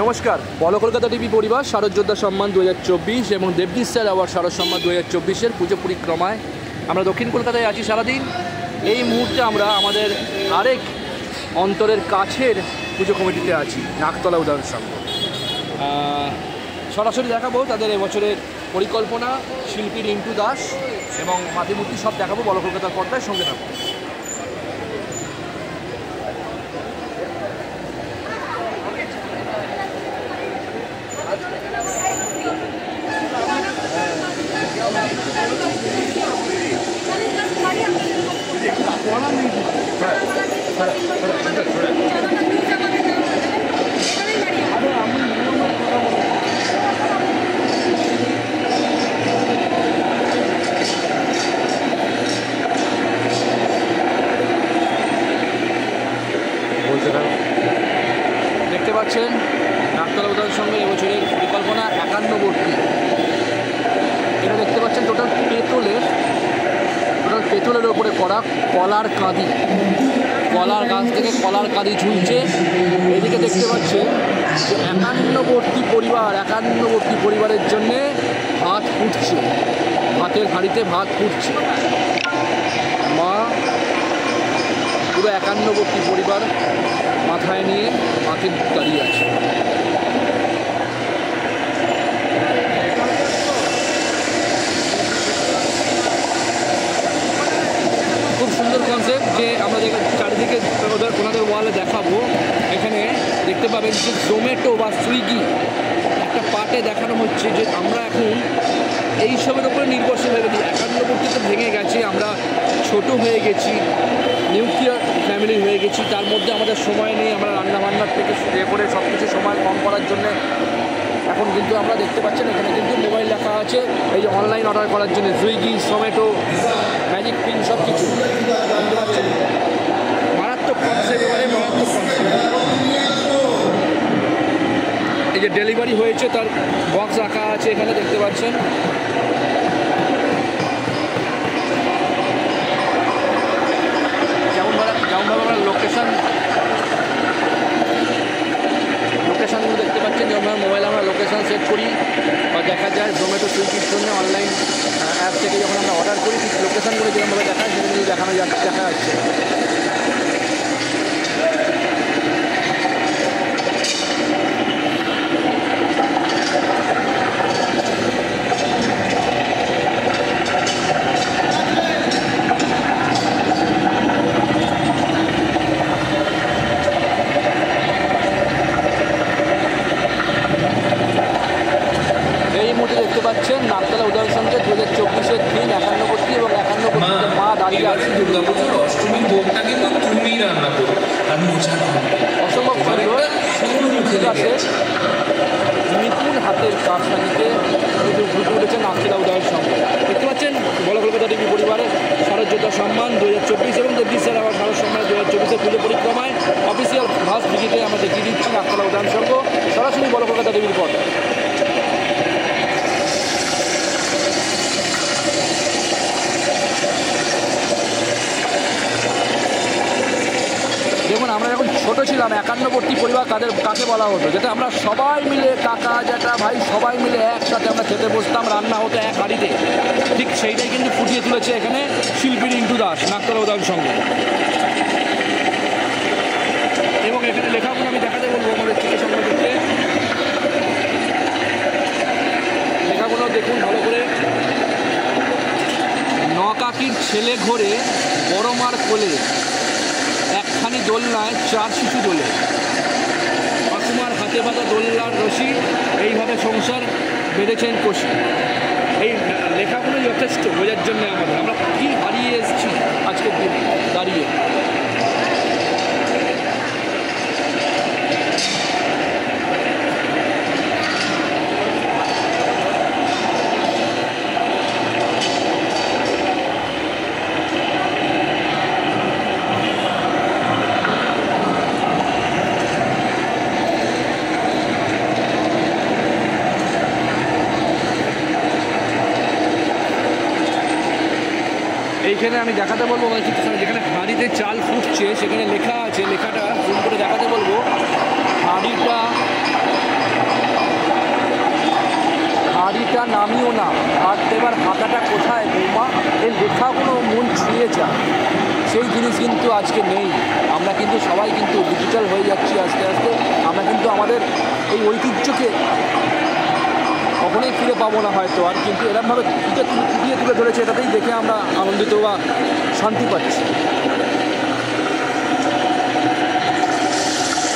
নমস্কার, বলো কলকাতা টিভি পরিবার শারদযোদ্ধা সম্মান 2024 এবং দেবজিৎ স্যার অ্যাওয়ার্ড শারদ সম্মান 2024-এর পুজো পরিক্রমায় আমরা দক্ষিণ কলকাতায় আছি সারাদিন। এই মুহূর্তে আমরা আমাদের আরেক অন্তরের কাছের পুজো কমিটিতে আছি, নাকতলা উদয়ন সংঘ। সরাসরি দেখাবো তাদের এবছরের পরিকল্পনা, শিল্পী রিন্টু দাস এবং মাতৃমূর্তি সব দেখাবো বলো কলকাতার পর্দায়, সঙ্গে থাকবো। দেখতে পাচ্ছেন নাকতলা উদয়ন সংঘের এবছরের পরিকল্পনা 51বর্তী। এটা দেখতে পাচ্ছেন টোটাল পেতলের ওপরে করা কলার কাঁদি, কলার গাছ থেকে কলার কাঁদি ঝুলছে। এদিকে দেখতে পাচ্ছেন যে 51বর্তী পরিবারের জন্যে ভাত ফুটছে, ভাতের হাঁড়িতে ভাত ফুটছে। মা পুরো 51বর্তী পরিবার মাথায় নিয়ে মাকে দাঁড়িয়ে আছে। খুব সুন্দর কনসেপ্ট যে আমরা চারিদিকে ওনাদের ওয়ালে দেখাবো। এখানে দেখতে পাবেন যে জোম্যাটো বা সুইগি একটা পার্টে দেখানো হচ্ছে যে আমরা এখন এইসবের উপরে নির্ভরশীল হয়ে গেছি। 51বর্তীতে ভেঙে গেছে, আমরা ছোট হয়ে গেছি, নিউক্লিয়ার ফ্যামিলি হয়ে গেছি, তার মধ্যে আমাদের সময় নেই। আমরা রান্নাবান্নার থেকে শুরু করে সব কিছু সময় কম করার জন্যে এখন কিন্তু আমরা দেখতে পাচ্ছেন এখানে কিন্তু মোবাইল লেখা আছে, এই যে অনলাইন অর্ডার করার জন্য সুইগি, জোম্যাটো, ম্যাজিক পিন সব কিছু বুঝতে পারছেন। মারাত্মক কনসেপ্ট, এবারে মারাত্মক কনসেপ্ট। এই যে ডেলিভারি হয়েছে তার বক্স রাখা আছে এখানে দেখতে পাচ্ছেন। যেমনভাবে আমরা লোকেশানগুলো দেখতে পাচ্ছেন, যেমন মোবাইলে আমরা লোকেশান সেট করি বা দেখা যায় জোম্যাটো সুইগির জন্য অনলাইন অ্যাপ থেকে যখন আমরা অর্ডার করি ঠিক লোকেশানগুলো যেরকমভাবে দেখায় সেগুলো দেখা যাচ্ছে। দেখতে পাচ্ছেন নাকতলা উদয়ন সংঘের 2024-এর থিম 51বর্তী এবং 51বর্তীতে মা দাঁড়িয়ে আছে। অষ্টমীর ভোগটা কিন্তু তুমি রান্না করো, আমি অসম্ভব নিপুণ হাতের কাজ লাগিতে ফুটে উঠেছে নাকতলা উদয়ন সংঘ। দেখতে পাচ্ছেন বলো কলকাতা টিভি পরিবারের শারদযোদ্ধা সম্মান 2024 এবং দেবজিৎ স্যার আবার শারদ সম্মান 2024-এর পুজো পরিক্রমায় অফিসিয়াল ফার্স্ট ভিজিটে আমরা দেখিয়ে দিচ্ছি নাকতলা উদয়ন সংঘ সরাসরি বলো কলকাতা টিভির পর। যেমন আমরা যখন ছোটো ছিলাম 51বর্তী পরিবার কাকে বলা হতো, যেটা আমরা সবাই মিলে কাকা জ্যাঠা ভাই সবাই মিলে একসাথে আমরা খেতে বসতাম, রান্না হতো এক হাঁড়িতে। ঠিক সেইটাই কিন্তু ফুটিয়ে তুলেছে এখানে শিল্পী রিন্টু দাস নাকতলা উদয়ন সংঘ। এবং এখানে লেখাগুলো আমি দেখাতে বলবো আমাদের থেকে সংবাদকে, লেখাগুলো দেখুন ভালো করে। নকাকির ছেলে ঘোরে বড় মার কোলে, একখানি দোলনায় 4 শিশু দোলে, ঠাকুমার হাতে বাঁধা দোলনার রশি, এইভাবে সংসার বেঁধেছেন কষি। এই লেখাগুলো যথেষ্ট বোঝার জন্য আমরা কী হারিয়ে এসেছি আজকের দিন দাঁড়িয়ে। এইখানে আমি দেখাতে বলবো যেখানে হাঁড়িতে চাল ফুটছে সেখানে লেখা আছে, লেখাটা জুম করে দেখাতে বলবো। হাঁড়িটা যা নামিও না, হাত দেবার হাতাটা কোথায় বৌমা, এই লেখাগুলো মন ছুঁয়ে যায়, সেই জিনিস কিন্তু আজকে নেই। আমরা কিন্তু সবাই কিন্তু ডিজিটাল হয়ে যাচ্ছি আস্তে আস্তে। আমরা কিন্তু আমাদের এই ঐতিহ্যকে কখনোই ফিরে পাবো না হয়তো আর, কিন্তু এরকমভাবে ফুটিয়ে তুলে ধরেছে, এটাতেই দেখে আমরা আনন্দিত বা শান্তি পাচ্ছি।